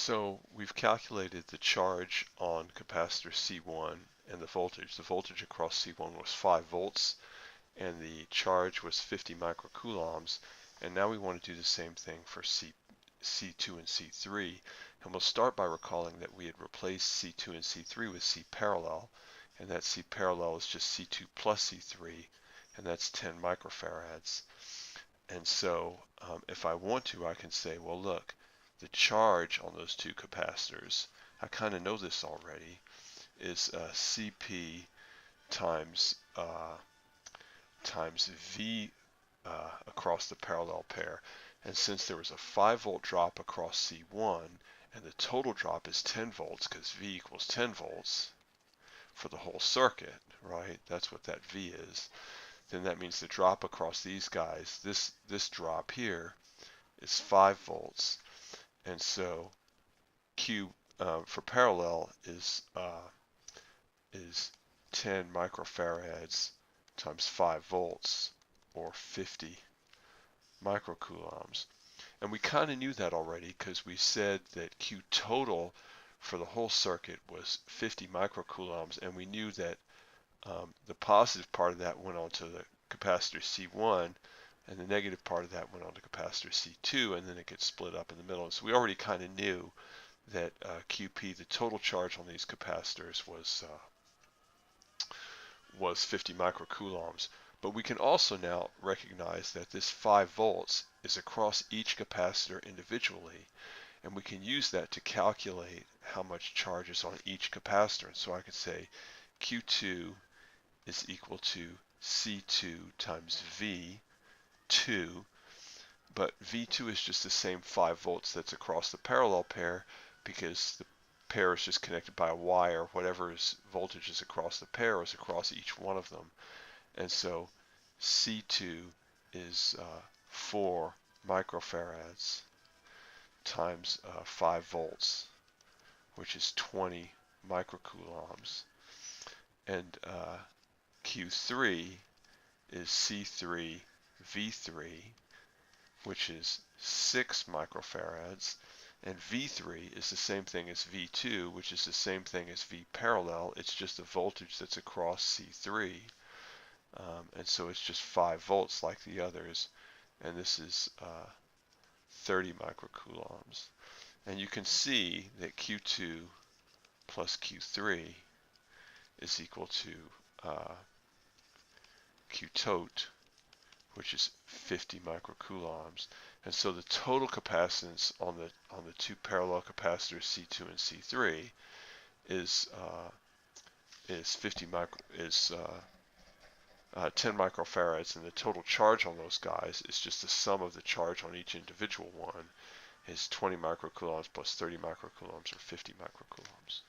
So we've calculated the charge on capacitor C1 and the voltage. The voltage across C1 was 5 volts and the charge was 50 microcoulombs. And now we want to do the same thing for C2 and C3. And we'll start by recalling that we had replaced C2 and C3 with C parallel. And that C parallel is just C2 plus C3, and that's 10 microfarads. And so if I want to, I can say, well, look, the charge on those two capacitors, I kind of know this already, is Cp times V across the parallel pair. And since there was a 5 volt drop across C1 and the total drop is 10 volts because V equals 10 volts for the whole circuit, right? That's what that V is. Then that means the drop across these guys, this drop here is 5 volts. And so Q for parallel is 10 microfarads times 5 volts, or 50 microcoulombs. And we kind of knew that already because we said that Q total for the whole circuit was 50 microcoulombs, and we knew that the positive part of that went on to the capacitor C1, and the negative part of that went on to capacitor C2, and then it gets split up in the middle. So we already kind of knew that QP, the total charge on these capacitors, was 50 microcoulombs. But we can also now recognize that this 5 volts is across each capacitor individually, and we can use that to calculate how much charge is on each capacitor. And so I could say Q2 is equal to C2 times V2, but V2 is just the same 5 volts that's across the parallel pair because the pair is just connected by a wire. Whatever's voltage is across the pair is across each one of them. And so C2 is 4 microfarads times 5 volts, which is 20 microcoulombs. And Q3 is C3 V3, which is 6 microfarads, and V3 is the same thing as V2, which is the same thing as V parallel. It's just the voltage that's across C3, and so it's just 5 volts like the others, and this is 30 microcoulombs. And you can see that Q2 plus Q3 is equal to Q tote, which is 50 microcoulombs. And so the total capacitance on the two parallel capacitors C2 and C3 is 10 microfarads, and the total charge on those guys is just the sum of the charge on each individual one is 20 microcoulombs plus 30 microcoulombs, or 50 microcoulombs.